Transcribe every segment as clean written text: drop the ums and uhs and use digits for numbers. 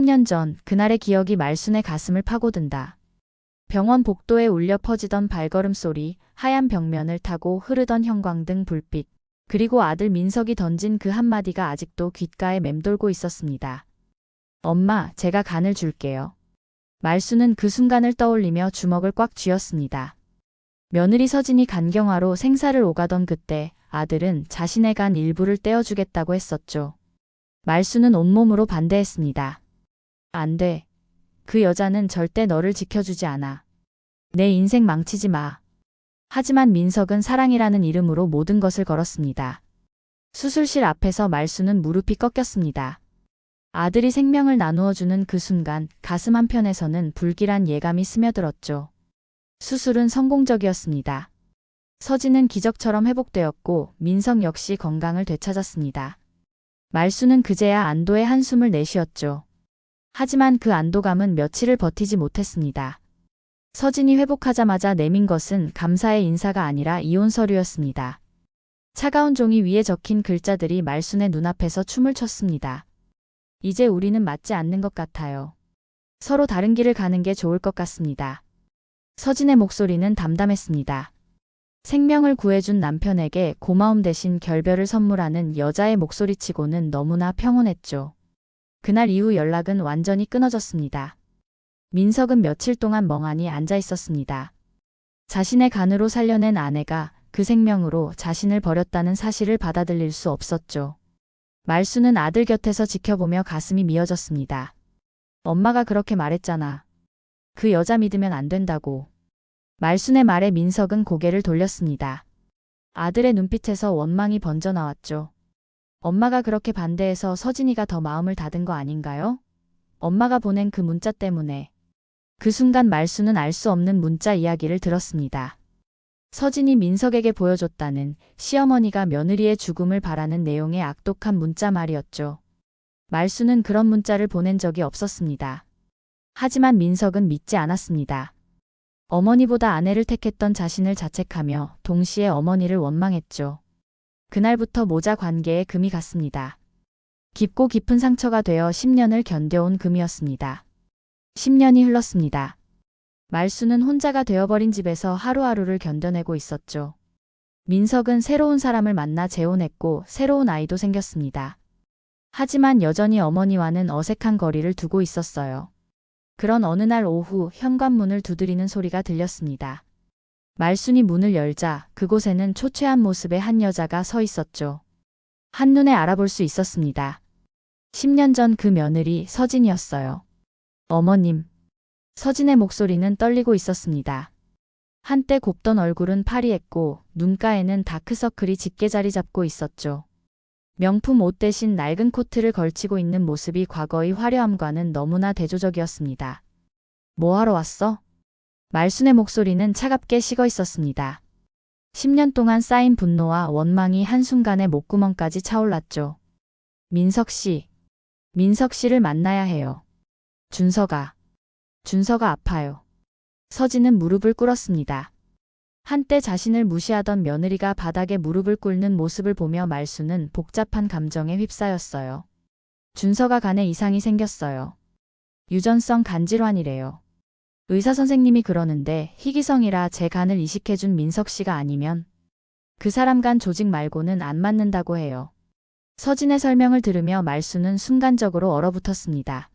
10년 전 그날의 기억이 말순의 가슴을 파고든다. 병원 복도에 울려 퍼지던 발걸음 소리, 하얀 벽면을 타고 흐르던 형광등 불빛, 그리고 아들 민석이 던진 그 한마디가 아직도 귓가에 맴돌고 있었습니다. 엄마, 제가 간을 줄게요. 말순은 그 순간을 떠올리며 주먹을 꽉 쥐었습니다. 며느리 서진이 간경화로 생사를 오가던 그때 아들은 자신의 간 일부를 떼어주겠다고 했었죠. 말순은 온몸으로 반대했습니다. 안 돼. 그 여자는 절대 너를 지켜주지 않아. 내 인생 망치지 마. 하지만 민석은 사랑이라는 이름으로 모든 것을 걸었습니다. 수술실 앞에서 말순은 무릎이 꺾였습니다. 아들이 생명을 나누어주는 그 순간 가슴 한편에서는 불길한 예감이 스며들었죠. 수술은 성공적이었습니다. 서진은 기적처럼 회복되었고 민석 역시 건강을 되찾았습니다. 말순은 그제야 안도의 한숨을 내쉬었죠. 하지만 그 안도감은 며칠을 버티지 못했습니다. 서진이 회복하자마자 내민 것은 감사의 인사가 아니라 이혼 서류였습니다. 차가운 종이 위에 적힌 글자들이 말순의 눈앞에서 춤을 췄습니다. 이제 우리는 맞지 않는 것 같아요. 서로 다른 길을 가는 게 좋을 것 같습니다. 서진의 목소리는 담담했습니다. 생명을 구해준 남편에게 고마움 대신 결별을 선물하는 여자의 목소리치고는 너무나 평온했죠. 그날 이후 연락은 완전히 끊어졌습니다. 민석은 며칠 동안 멍하니 앉아 있었습니다. 자신의 간으로 살려낸 아내가 그 생명으로 자신을 버렸다는 사실을 받아들일 수 없었죠. 말순은 아들 곁에서 지켜보며 가슴이 미어졌습니다. 엄마가 그렇게 말했잖아. 그 여자 믿으면 안 된다고. 말순의 말에 민석은 고개를 돌렸습니다. 아들의 눈빛에서 원망이 번져나왔죠. 엄마가 그렇게 반대해서 서진이가 더 마음을 닫은 거 아닌가요? 엄마가 보낸 그 문자 때문에. 그 순간 말순은 알 수 없는 문자 이야기를 들었습니다. 서진이 민석에게 보여줬다는 시어머니가 며느리의 죽음을 바라는 내용의 악독한 문자 말이었죠. 말순은 그런 문자를 보낸 적이 없었습니다. 하지만 민석은 믿지 않았습니다. 어머니보다 아내를 택했던 자신을 자책하며 동시에 어머니를 원망했죠. 그날부터 모자 관계에 금이 갔습니다. 깊고 깊은 상처가 되어 10년을 견뎌온 금이었습니다. 10년이 흘렀습니다. 말순은 혼자가 되어버린 집에서 하루하루를 견뎌내고 있었죠. 민석은 새로운 사람을 만나 재혼했고 새로운 아이도 생겼습니다. 하지만 여전히 어머니와는 어색한 거리를 두고 있었어요. 그런 어느 날 오후 현관문을 두드리는 소리가 들렸습니다. 말순이 문을 열자 그곳에는 초췌한 모습의 한 여자가 서 있었죠. 한눈에 알아볼 수 있었습니다. 10년 전 그 며느리 서진이었어요. 어머님. 서진의 목소리는 떨리고 있었습니다. 한때 곱던 얼굴은 파리했고 눈가에는 다크서클이 짙게 자리 잡고 있었죠. 명품 옷 대신 낡은 코트를 걸치고 있는 모습이 과거의 화려함과는 너무나 대조적이었습니다. 뭐 하러 왔어? 말순의 목소리는 차갑게 식어 있었습니다. 10년 동안 쌓인 분노와 원망이 한순간에 목구멍까지 차올랐죠. 민석 씨를 만나야 해요. 준서가 아파요. 서진은 무릎을 꿇었습니다. 한때 자신을 무시하던 며느리가 바닥에 무릎을 꿇는 모습을 보며 말순은 복잡한 감정에 휩싸였어요. 준서가 간에 이상이 생겼어요. 유전성 간질환이래요. 의사 선생님이 그러는데 희귀성이라 제 간을 이식해준 민석 씨가 아니면 그 사람 간 조직 말고는 안 맞는다고 해요. 서진의 설명을 들으며 말순은 순간적으로 얼어붙었습니다.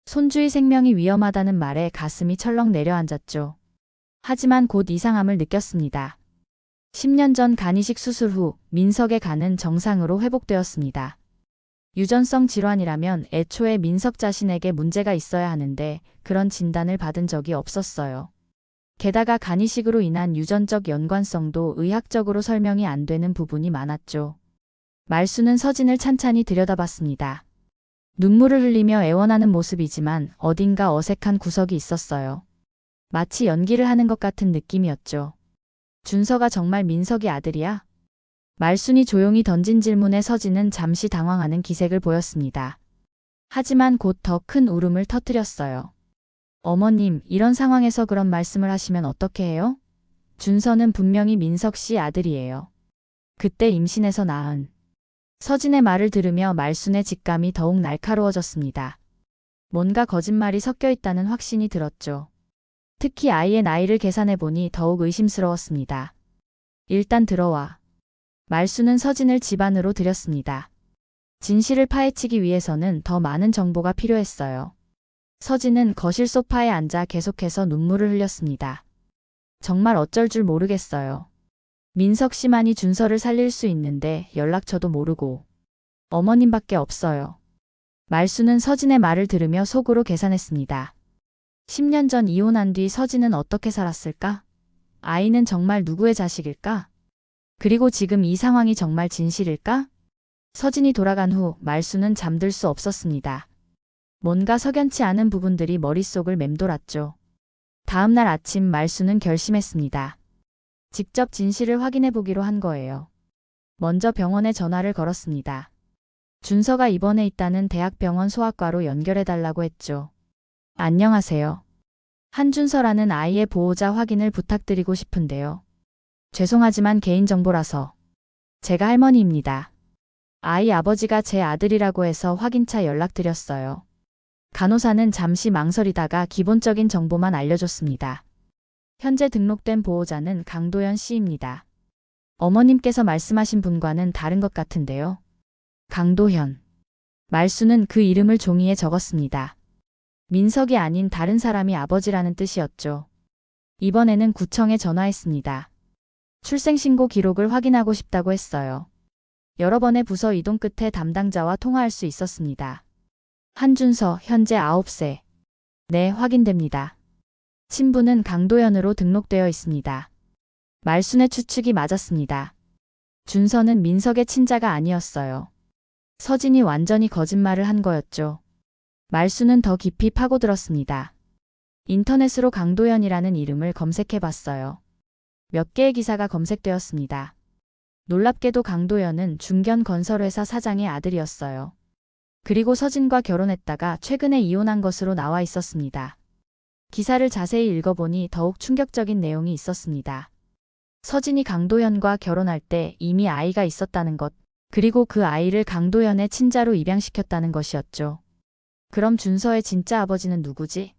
손주의 생명이 위험하다는 말에 가슴이 철렁 내려앉았죠. 하지만 곧 이상함을 느꼈습니다. 10년 전 간이식 수술 후 민석의 간은 정상으로 회복되었습니다. 유전성 질환이라면 애초에 민석 자신에게 문제가 있어야 하는데 그런 진단을 받은 적이 없었어요. 게다가 간이식으로 인한 유전적 연관성도 의학적으로 설명이 안 되는 부분이 많았죠. 말순은 서진을 찬찬히 들여다봤습니다. 눈물을 흘리며 애원하는 모습이지만 어딘가 어색한 구석이 있었어요. 마치 연기를 하는 것 같은 느낌이었죠. 준서가 정말 민석이 아들이야? 말순이 조용히 던진 질문에 서진은 잠시 당황하는 기색을 보였습니다. 하지만 곧 더 큰 울음을 터뜨렸어요. 어머님, 이런 상황에서 그런 말씀을 하시면 어떻게 해요? 준서는 분명히 민석 씨 아들이에요. 그때 임신해서 낳은. 서진의 말을 들으며 말순의 직감이 더욱 날카로워졌습니다. 뭔가 거짓말이 섞여 있다는 확신이 들었죠. 특히 아이의 나이를 계산해 보니 더욱 의심스러웠습니다. 일단 들어와. 말수는 서진을 집 안으로 들였습니다. 진실을 파헤치기 위해서는 더 많은 정보가 필요했어요. 서진은 거실 소파에 앉아 계속해서 눈물을 흘렸습니다. 정말 어쩔 줄 모르겠어요. 민석 씨만이 준서를 살릴 수 있는데 연락처도 모르고 어머님밖에 없어요. 말수는 서진의 말을 들으며 속으로 계산했습니다. 10년 전 이혼한 뒤 서진은 어떻게 살았을까? 아이는 정말 누구의 자식일까? 그리고 지금 이 상황이 정말 진실일까? 서진이 돌아간 후 말수는 잠들 수 없었습니다. 뭔가 석연치 않은 부분들이 머릿속을 맴돌았죠. 다음 날 아침 말수는 결심했습니다. 직접 진실을 확인해 보기로 한 거예요. 먼저 병원에 전화를 걸었습니다. 준서가 입원해 있다는 대학병원 소아과로 연결해 달라고 했죠. 안녕하세요. 한준서라는 아이의 보호자 확인을 부탁드리고 싶은데요. 죄송하지만 개인정보라서. 제가 할머니입니다. 아이 아버지가 제 아들이라고 해서 확인차 연락드렸어요. 간호사는 잠시 망설이다가 기본적인 정보만 알려줬습니다. 현재 등록된 보호자는 강도연 씨입니다. 어머님께서 말씀하신 분과는 다른 것 같은데요. 강도현. 말수는 그 이름을 종이에 적었습니다. 민석이 아닌 다른 사람이 아버지라는 뜻이었죠. 이번에는 구청에 전화했습니다. 출생신고 기록을 확인하고 싶다고 했어요. 여러 번의 부서 이동 끝에 담당자와 통화할 수 있었습니다. 한준서, 현재 9세. 네, 확인됩니다. 친부는 강도연으로 등록되어 있습니다. 말순의 추측이 맞았습니다. 준서는 민석의 친자가 아니었어요. 서진이 완전히 거짓말을 한 거였죠. 말수는 더 깊이 파고들었습니다. 인터넷으로 강도연이라는 이름을 검색해 봤어요. 몇 개의 기사가 검색되었습니다. 놀랍게도 강도연은 중견건설회사 사장의 아들이었어요. 그리고 서진과 결혼했다가 최근에 이혼한 것으로 나와 있었습니다. 기사를 자세히 읽어보니 더욱 충격적인 내용이 있었습니다. 서진이 강도연과 결혼할 때 이미 아이가 있었다는 것, 그리고 그 아이를 강도연의 친자로 입양시켰다는 것이었죠. 그럼 준서의 진짜 아버지는 누구지?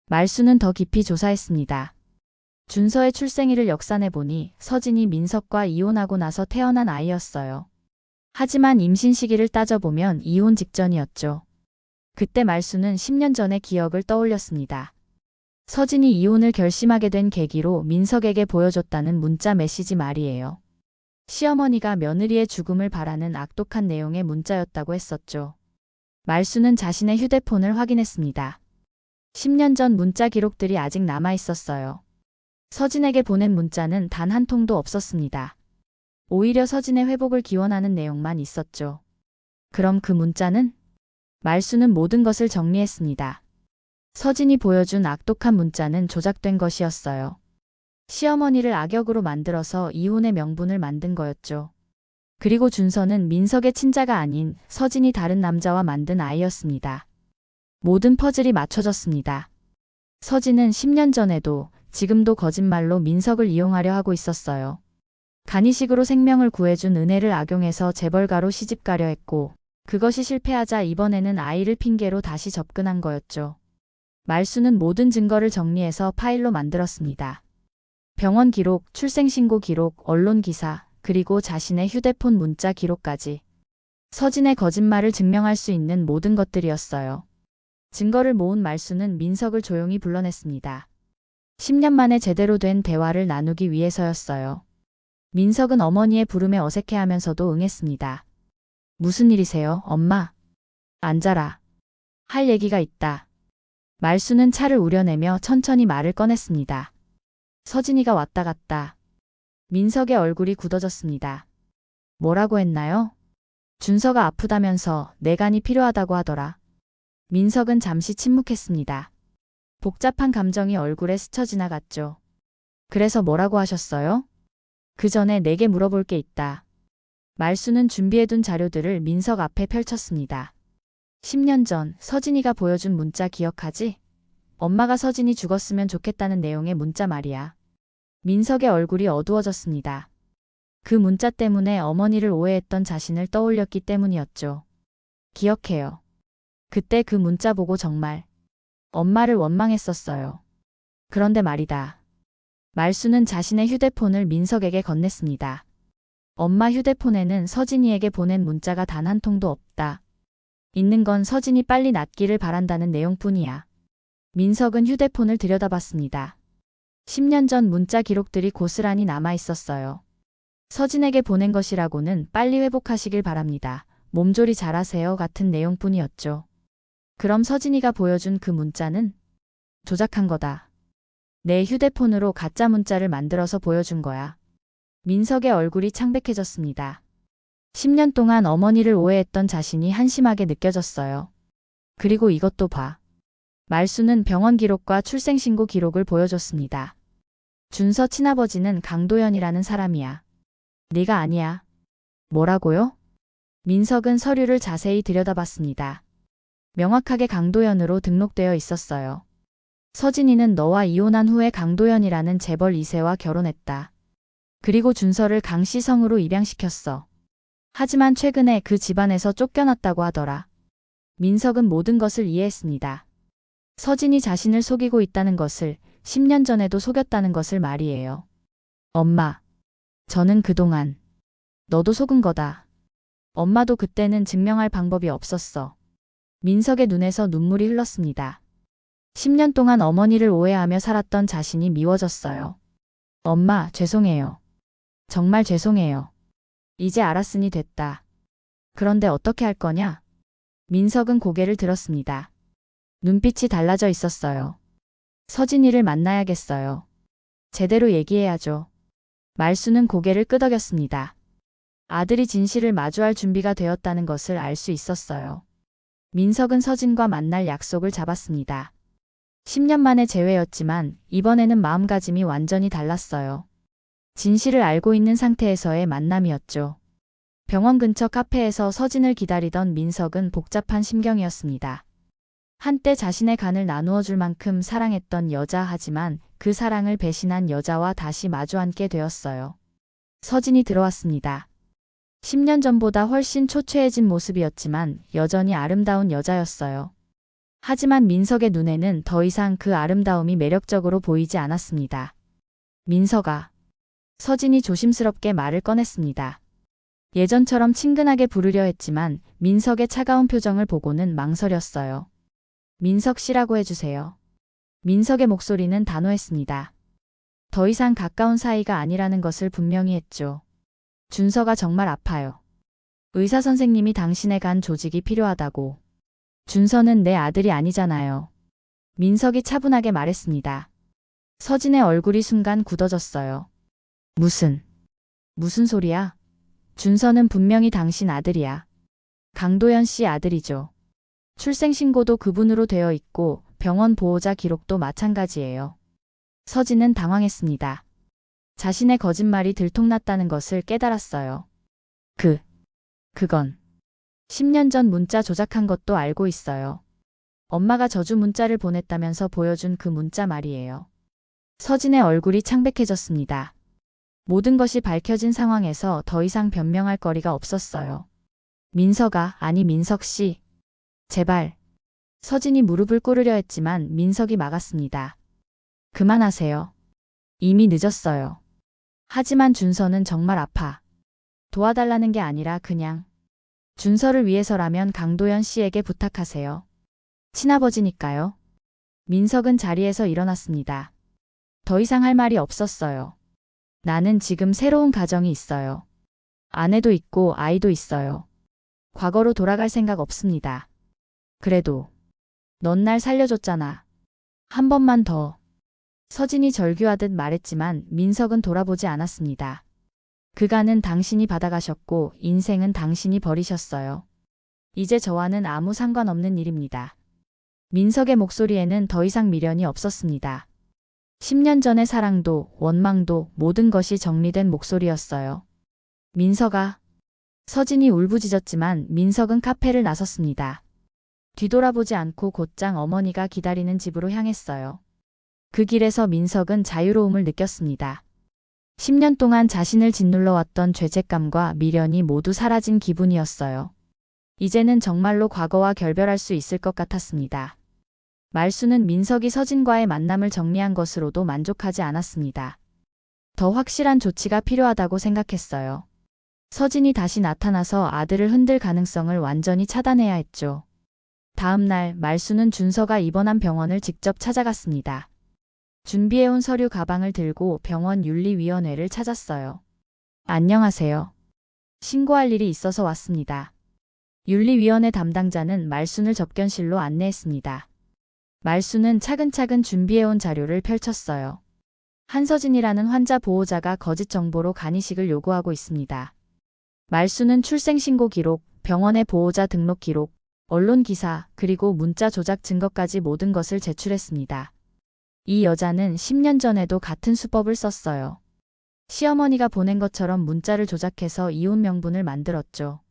말수는 더 깊이 조사했습니다. 준서의 출생일을 역산해보니 서진이 민석과 이혼하고 나서 태어난 아이였어요. 하지만 임신 시기를 따져보면 이혼 직전이었죠. 그때 말수는 10년 전의 기억을 떠올렸습니다. 서진이 이혼을 결심하게 된 계기로 민석에게 보여줬다는 문자 메시지 말이에요. 시어머니가 며느리의 죽음을 바라는 악독한 내용의 문자였다고 했었죠. 말수는 자신의 휴대폰을 확인했습니다. 10년 전 문자 기록들이 아직 남아 있었어요. 서진에게 보낸 문자는 단 한 통도 없었습니다. 오히려 서진의 회복을 기원하는 내용만 있었죠. 그럼 그 문자는? 말수는 모든 것을 정리했습니다. 서진이 보여준 악독한 문자는 조작된 것이었어요. 시어머니를 악역으로 만들어서 이혼의 명분을 만든 거였죠. 그리고 준서는 민석의 친자가 아닌 서진이 다른 남자와 만든 아이였습니다. 모든 퍼즐이 맞춰졌습니다. 서진은 10년 전에도 지금도 거짓말로 민석을 이용하려 하고 있었어요. 간이식으로 생명을 구해준 은혜를 악용해서 재벌가로 시집가려 했고 그것이 실패하자 이번에는 아이를 핑계로 다시 접근한 거였죠. 말수는 모든 증거를 정리해서 파일로 만들었습니다. 병원 기록, 출생신고 기록, 언론 기사, 그리고 자신의 휴대폰 문자 기록까지. 서진의 거짓말을 증명할 수 있는 모든 것들이었어요. 증거를 모은 말수는 민석을 조용히 불러냈습니다. 10년 만에 제대로 된 대화를 나누기 위해서였어요. 민석은 어머니의 부름에 어색해하면서도 응했습니다. 무슨 일이세요, 엄마? 앉아라. 할 얘기가 있다. 말수는 차를 우려내며 천천히 말을 꺼냈습니다. 서진이가 왔다 갔다. 민석의 얼굴이 굳어졌습니다. 뭐라고 했나요? 준서가 아프다면서 내간이 필요하다고 하더라. 민석은 잠시 침묵했습니다. 복잡한 감정이 얼굴에 스쳐 지나갔죠. 그래서 뭐라고 하셨어요? 그 전에 내게 물어볼 게 있다. 말수는 준비해둔 자료들을 민석 앞에 펼쳤습니다. 10년 전 서진이가 보여준 문자 기억하지? 엄마가 서진이 죽었으면 좋겠다는 내용의 문자 말이야. 민석의 얼굴이 어두워졌습니다. 그 문자 때문에 어머니를 오해했던 자신을 떠올렸기 때문이었죠. 기억해요. 그때 그 문자 보고 정말 엄마를 원망했었어요. 그런데 말이다. 말수는 자신의 휴대폰을 민석에게 건넸습니다. 엄마 휴대폰에는 서진이에게 보낸 문자가 단 한 통도 없다. 있는 건 서진이 빨리 낫기를 바란다는 내용뿐이야. 민석은 휴대폰을 들여다봤습니다. 10년 전 문자 기록들이 고스란히 남아 있었어요. 서진에게 보낸 것이라고는 빨리 회복하시길 바랍니다. 몸조리 잘하세요 같은 내용뿐이었죠. 그럼 서진이가 보여준 그 문자는 조작한 거다. 내 휴대폰으로 가짜 문자를 만들어서 보여준 거야. 민석의 얼굴이 창백해졌습니다. 10년 동안 어머니를 오해했던 자신이 한심하게 느껴졌어요. 그리고 이것도 봐. 말수는 병원 기록과 출생신고 기록을 보여줬습니다. 준서 친아버지는 강도연이라는 사람이야. 네가 아니야. 뭐라고요? 민석은 서류를 자세히 들여다봤습니다. 명확하게 강도연으로 등록되어 있었어요. 서진이는 너와 이혼한 후에 강도연이라는 재벌 2세와 결혼했다. 그리고 준서를 강씨 성으로 입양시켰어. 하지만 최근에 그 집안에서 쫓겨났다고 하더라. 민석은 모든 것을 이해했습니다. 서진이 자신을 속이고 있다는 것을, 10년 전에도 속였다는 것을 말이에요. 엄마, 저는 그동안 너도 속은 거다. 엄마도 그때는 증명할 방법이 없었어. 민석의 눈에서 눈물이 흘렀습니다. 10년 동안 어머니를 오해하며 살았던 자신이 미워졌어요. 엄마, 죄송해요. 정말 죄송해요. 이제 알았으니 됐다. 그런데 어떻게 할 거냐? 민석은 고개를 들었습니다. 눈빛이 달라져 있었어요. 서진이를 만나야겠어요. 제대로 얘기해야죠. 말수는 고개를 끄덕였습니다. 아들이 진실을 마주할 준비가 되었다는 것을 알 수 있었어요. 민석은 서진과 만날 약속을 잡았습니다. 10년 만의 재회였지만 이번에는 마음가짐이 완전히 달랐어요. 진실을 알고 있는 상태에서의 만남이었죠. 병원 근처 카페에서 서진을 기다리던 민석은 복잡한 심경이었습니다. 한때 자신의 간을 나누어 줄 만큼 사랑했던 여자, 하지만 그 사랑을 배신한 여자와 다시 마주 앉게 되었어요. 서진이 들어왔습니다. 10년 전보다 훨씬 초췌해진 모습이었지만 여전히 아름다운 여자였어요. 하지만 민석의 눈에는 더 이상 그 아름다움이 매력적으로 보이지 않았습니다. 민석아. 서진이 조심스럽게 말을 꺼냈습니다. 예전처럼 친근하게 부르려 했지만 민석의 차가운 표정을 보고는 망설였어요. 민석 씨라고 해주세요. 민석의 목소리는 단호했습니다. 더 이상 가까운 사이가 아니라는 것을 분명히 했죠. 준서가 정말 아파요. 의사 선생님이 당신의 간 조직이 필요하다고. 준서는 내 아들이 아니잖아요. 민석이 차분하게 말했습니다. 서진의 얼굴이 순간 굳어졌어요. 무슨 소리야? 준서는 분명히 당신 아들이야. 강도연 씨 아들이죠. 출생신고도 그분으로 되어 있고 병원 보호자 기록도 마찬가지예요. 서진은 당황했습니다. 자신의 거짓말이 들통났다는 것을 깨달았어요. 그건 10년 전 문자 조작한 것도 알고 있어요. 엄마가 저주 문자를 보냈다면서 보여준 그 문자 말이에요. 서진의 얼굴이 창백해졌습니다. 모든 것이 밝혀진 상황에서 더 이상 변명할 거리가 없었어요. 민석아, 아니 민석 씨. 제발. 서진이 무릎을 꿇으려 했지만 민석이 막았습니다. 그만하세요. 이미 늦었어요. 하지만 준서는 정말 아파. 도와달라는 게 아니라 그냥 준서를 위해서라면 강도연 씨에게 부탁하세요. 친아버지니까요. 민석은 자리에서 일어났습니다. 더 이상 할 말이 없었어요. 나는 지금 새로운 가정이 있어요. 아내도 있고 아이도 있어요. 과거로 돌아갈 생각 없습니다. 그래도 넌 날 살려줬잖아. 한 번만 더. 서진이 절규하듯 말했지만 민석은 돌아보지 않았습니다. 그간은 당신이 받아가셨고 인생은 당신이 버리셨어요. 이제 저와는 아무 상관없는 일입니다. 민석의 목소리에는 더 이상 미련이 없었습니다. 10년 전의 사랑도 원망도 모든 것이 정리된 목소리였어요. 민석아. 서진이 울부짖었지만 민석은 카페를 나섰습니다. 뒤돌아보지 않고 곧장 어머니가 기다리는 집으로 향했어요. 그 길에서 민석은 자유로움을 느꼈습니다. 10년 동안 자신을 짓눌러왔던 죄책감과 미련이 모두 사라진 기분이었어요. 이제는 정말로 과거와 결별할 수 있을 것 같았습니다. 말수는 민석이 서진과의 만남을 정리한 것으로도 만족하지 않았습니다. 더 확실한 조치가 필요하다고 생각했어요. 서진이 다시 나타나서 아들을 흔들 가능성을 완전히 차단해야 했죠. 다음 날 말수는 준서가 입원한 병원을 직접 찾아갔습니다. 준비해온 서류 가방을 들고 병원 윤리위원회를 찾았어요. 안녕하세요. 신고할 일이 있어서 왔습니다. 윤리위원회 담당자는 말순을 접견실로 안내했습니다. 말순은 차근차근 준비해온 자료를 펼쳤어요. 한서진이라는 환자 보호자가 거짓 정보로 간이식을 요구하고 있습니다. 말순은 출생신고 기록, 병원의 보호자 등록 기록, 언론 기사, 그리고 문자 조작 증거까지 모든 것을 제출했습니다. 이 여자는 10년 전에도 같은 수법을 썼어요. 시어머니가 보낸 것처럼 문자를 조작해서 이혼 명분을 만들었죠.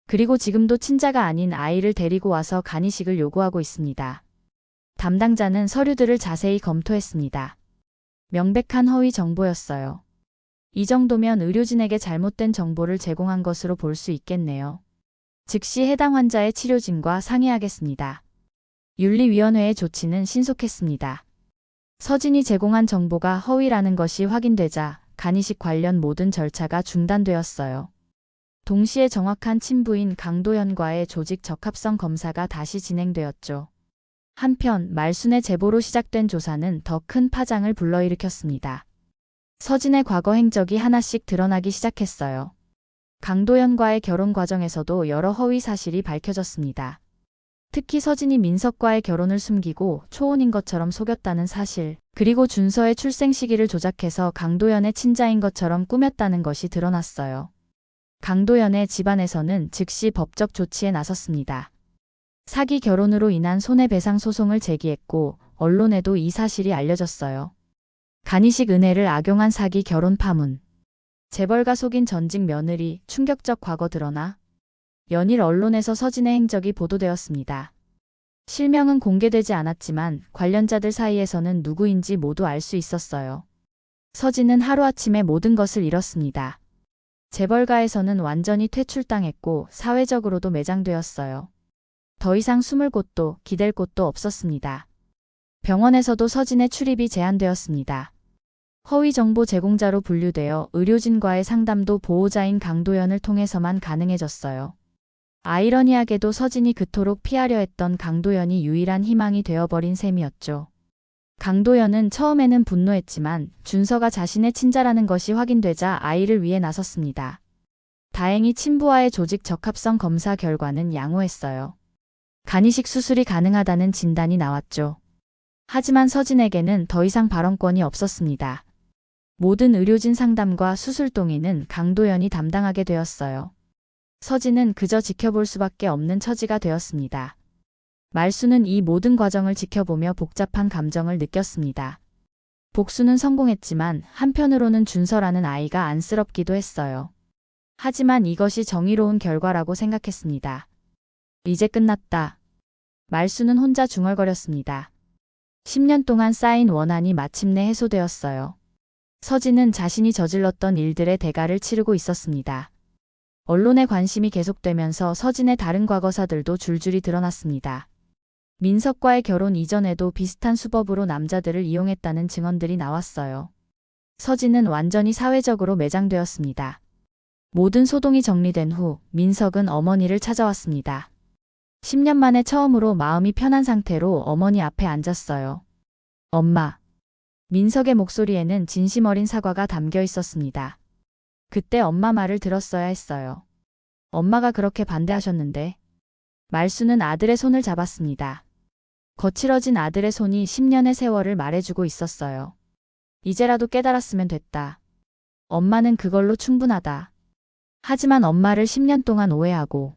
그리고 지금도 친자가 아닌 아이를 데리고 와서 간이식을 요구하고 있습니다. 담당자는 서류들을 자세히 검토했습니다. 명백한 허위 정보였어요. 이 정도면 의료진에게 잘못된 정보를 제공한 것으로 볼 수 있겠네요. 즉시 해당 환자의 치료진과 상의하겠습니다. 윤리위원회의 조치는 신속했습니다. 서진이 제공한 정보가 허위라는 것이 확인되자 간이식 관련 모든 절차가 중단되었어요. 동시에 정확한 친부인 강도연과의 조직 적합성 검사가 다시 진행되었죠. 한편 말순의 제보로 시작된 조사는 더 큰 파장을 불러일으켰습니다. 서진의 과거 행적이 하나씩 드러나기 시작했어요. 강도연과의 결혼 과정에서도 여러 허위 사실이 밝혀졌습니다. 특히 서진이 민석과의 결혼을 숨기고 초혼인 것처럼 속였다는 사실, 그리고 준서의 출생 시기를 조작해서 강도연의 친자인 것처럼 꾸몄다는 것이 드러났어요. 강도연의 집안에서는 즉시 법적 조치에 나섰습니다. 사기 결혼으로 인한 손해배상 소송을 제기했고 언론에도 이 사실이 알려졌어요. 간이식 은혜를 악용한 사기 결혼 파문. 재벌가 속인 전직 며느리 충격적 과거 드러나 연일 언론에서 서진의 행적이 보도되었습니다. 실명은 공개되지 않았지만 관련자들 사이에서는 누구인지 모두 알 수 있었어요. 서진은 하루아침에 모든 것을 잃었습니다. 재벌가에서는 완전히 퇴출당했고 사회적으로도 매장되었어요. 더 이상 숨을 곳도 기댈 곳도 없었습니다. 병원에서도 서진의 출입이 제한되었습니다. 허위 정보 제공자로 분류되어 의료진과의 상담도 보호자인 강도연을 통해서만 가능해졌어요. 아이러니하게도 서진이 그토록 피하려 했던 강도연이 유일한 희망이 되어버린 셈이었죠. 강도연은 처음에는 분노했지만 준서가 자신의 친자라는 것이 확인되자 아이를 위해 나섰습니다. 다행히 친부와의 조직 적합성 검사 결과는 양호했어요. 간이식 수술이 가능하다는 진단이 나왔죠. 하지만 서진에게는 더 이상 발언권이 없었습니다. 모든 의료진 상담과 수술 동의는 강도연이 담당하게 되었어요. 서진은 그저 지켜볼 수밖에 없는 처지가 되었습니다. 말수는 이 모든 과정을 지켜보며 복잡한 감정을 느꼈습니다. 복수는 성공했지만 한편으로는 준서라는 아이가 안쓰럽기도 했어요. 하지만 이것이 정의로운 결과라고 생각했습니다. 이제 끝났다. 말수는 혼자 중얼거렸습니다. 10년 동안 쌓인 원한이 마침내 해소되었어요. 서진은 자신이 저질렀던 일들의 대가를 치르고 있었습니다. 언론의 관심이 계속되면서 서진의 다른 과거사들도 줄줄이 드러났습니다. 민석과의 결혼 이전에도 비슷한 수법으로 남자들을 이용했다는 증언들이 나왔어요. 서진은 완전히 사회적으로 매장되었습니다. 모든 소동이 정리된 후 민석은 어머니를 찾아왔습니다. 10년 만에 처음으로 마음이 편한 상태로 어머니 앞에 앉았어요. 엄마. 민석의 목소리에는 진심 어린 사과가 담겨 있었습니다. 그때 엄마 말을 들었어야 했어요. 엄마가 그렇게 반대하셨는데. 말수는 아들의 손을 잡았습니다. 거칠어진 아들의 손이 10년의 세월을 말해주고 있었어요. 이제라도 깨달았으면 됐다. 엄마는 그걸로 충분하다. 하지만 엄마를 10년 동안 오해하고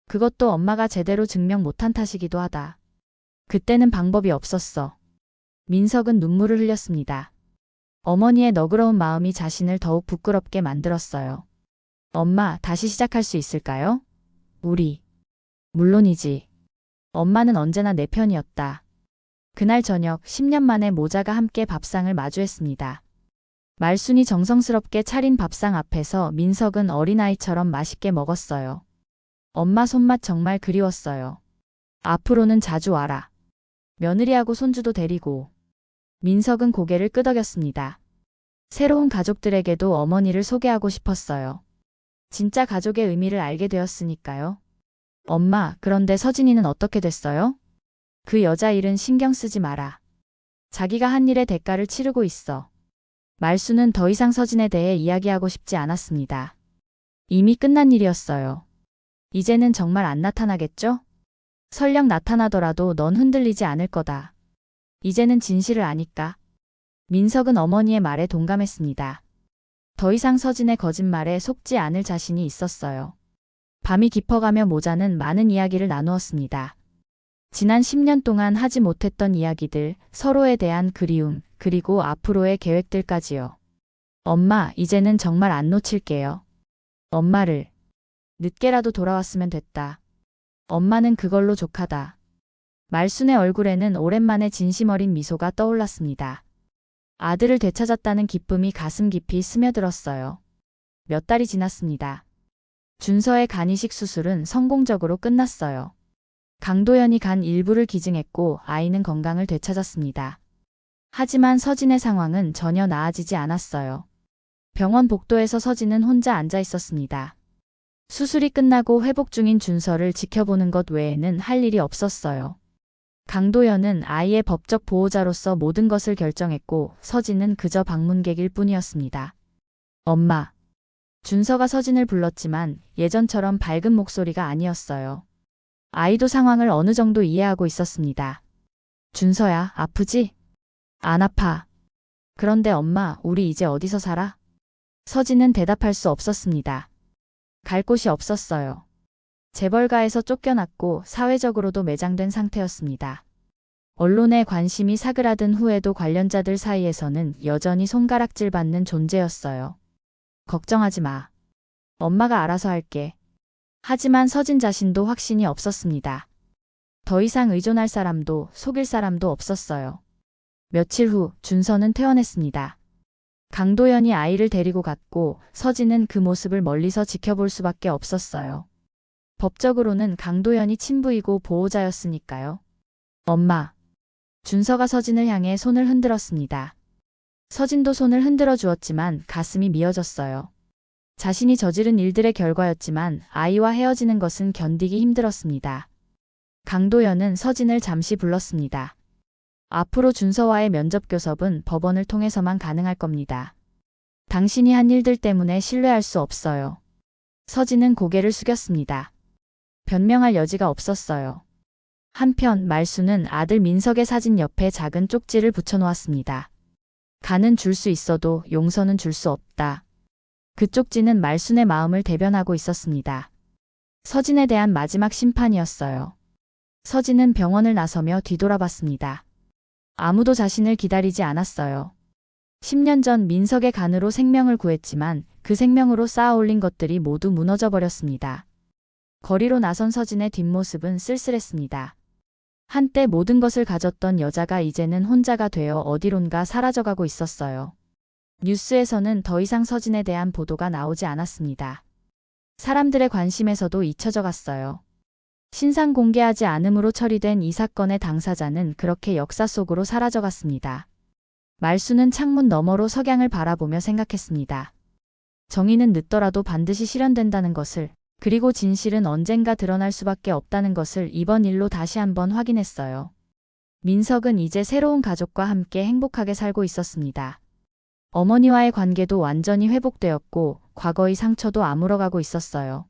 그것도 엄마가 제대로 증명 못한 탓이기도 하다. 그때는 방법이 없었어. 민석은 눈물을 흘렸습니다. 어머니의 너그러운 마음이 자신을 더욱 부끄럽게 만들었어요. 엄마, 다시 시작할 수 있을까요? 우리. 물론이지. 엄마는 언제나 내 편이었다. 그날 저녁 10년 만에 모자가 함께 밥상을 마주했습니다. 말순이 정성스럽게 차린 밥상 앞에서 민석은 어린아이처럼 맛있게 먹었어요. 엄마 손맛 정말 그리웠어요. 앞으로는 자주 와라. 며느리하고 손주도 데리고. 민석은 고개를 끄덕였습니다. 새로운 가족들에게도 어머니를 소개하고 싶었어요. 진짜 가족의 의미를 알게 되었으니까요. 엄마, 그런데 서진이는 어떻게 됐어요? 그 여자 일은 신경 쓰지 마라. 자기가 한 일의 대가를 치르고 있어. 말수는 더 이상 서진에 대해 이야기하고 싶지 않았습니다. 이미 끝난 일이었어요. 이제는 정말 안 나타나겠죠? 설령 나타나더라도 넌 흔들리지 않을 거다. 이제는 진실을 아니까. 민석은 어머니의 말에 동감했습니다. 더 이상 서진의 거짓말에 속지 않을 자신이 있었어요. 밤이 깊어가며 모자는 많은 이야기를 나누었습니다. 지난 10년 동안 하지 못했던 이야기들, 서로에 대한 그리움, 그리고 앞으로의 계획들까지요. 엄마, 이제는 정말 안 놓칠게요. 엄마를. 늦게라도 돌아왔으면 됐다. 엄마는 그걸로 족하다. 말순의 얼굴에는 오랜만에 진심 어린 미소가 떠올랐습니다. 아들을 되찾았다는 기쁨이 가슴 깊이 스며들었어요. 몇 달이 지났습니다. 준서의 간이식 수술은 성공적으로 끝났어요. 강도연이 간 일부를 기증했고 아이는 건강을 되찾았습니다. 하지만 서진의 상황은 전혀 나아지지 않았어요. 병원 복도에서 서진은 혼자 앉아 있었습니다. 수술이 끝나고 회복 중인 준서를 지켜보는 것 외에는 할 일이 없었어요. 강도연은 아이의 법적 보호자로서 모든 것을 결정했고 서진은 그저 방문객일 뿐이었습니다. 엄마. 준서가 서진을 불렀지만 예전처럼 밝은 목소리가 아니었어요. 아이도 상황을 어느 정도 이해하고 있었습니다. 준서야, 아프지? 안 아파. 그런데 엄마, 우리 이제 어디서 살아? 서진은 대답할 수 없었습니다. 갈 곳이 없었어요. 재벌가에서 쫓겨났고 사회적으로도 매장된 상태였습니다. 언론의 관심이 사그라든 후에도 관련자들 사이에서는 여전히 손가락질 받는 존재였어요. 걱정하지 마. 엄마가 알아서 할게. 하지만 서진 자신도 확신이 없었습니다. 더 이상 의존할 사람도 속일 사람도 없었어요. 며칠 후 준서는 퇴원했습니다. 강도연이 아이를 데리고 갔고 서진은 그 모습을 멀리서 지켜볼 수밖에 없었어요. 법적으로는 강도연이 친부이고 보호자였으니까요. 엄마. 준서가 서진을 향해 손을 흔들었습니다. 서진도 손을 흔들어 주었지만 가슴이 미어졌어요. 자신이 저지른 일들의 결과였지만 아이와 헤어지는 것은 견디기 힘들었습니다. 강도연은 서진을 잠시 불렀습니다. 앞으로 준서와의 면접 교섭은 법원을 통해서만 가능할 겁니다. 당신이 한 일들 때문에 신뢰할 수 없어요. 서진은 고개를 숙였습니다. 변명할 여지가 없었어요. 한편 말수는 아들 민석의 사진 옆에 작은 쪽지를 붙여놓았습니다. 간은 줄 수 있어도 용서는 줄 수 없다. 그 쪽지는 말순의 마음을 대변하고 있었습니다. 서진에 대한 마지막 심판이었어요. 서진은 병원을 나서며 뒤돌아봤습니다. 아무도 자신을 기다리지 않았어요. 10년 전 민석의 간으로 생명을 구했지만 그 생명으로 쌓아 올린 것들이 모두 무너져 버렸습니다. 거리로 나선 서진의 뒷모습은 쓸쓸했습니다. 한때 모든 것을 가졌던 여자가 이제는 혼자가 되어 어디론가 사라져가고 있었어요. 뉴스에서는 더 이상 서진에 대한 보도가 나오지 않았습니다. 사람들의 관심에서도 잊혀져 갔어요. 신상 공개하지 않음으로 처리된 이 사건의 당사자는 그렇게 역사 속으로 사라져갔습니다. 말수는 창문 너머로 석양을 바라보며 생각했습니다. 정의는 늦더라도 반드시 실현된다는 것을, 그리고 진실은 언젠가 드러날 수밖에 없다는 것을 이번 일로 다시 한번 확인했어요. 민석은 이제 새로운 가족과 함께 행복하게 살고 있었습니다. 어머니와의 관계도 완전히 회복되었고 과거의 상처도 아물어가고 있었어요.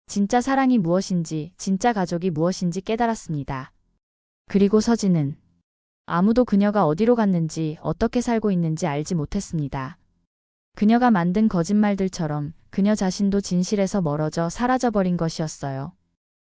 진짜 사랑이 무엇인지, 진짜 가족이 무엇인지 깨달았습니다. 그리고 서진은 아무도 그녀가 어디로 갔는지, 어떻게 살고 있는지 알지 못했습니다. 그녀가 만든 거짓말들처럼 그녀 자신도 진실에서 멀어져 사라져버린 것이었어요.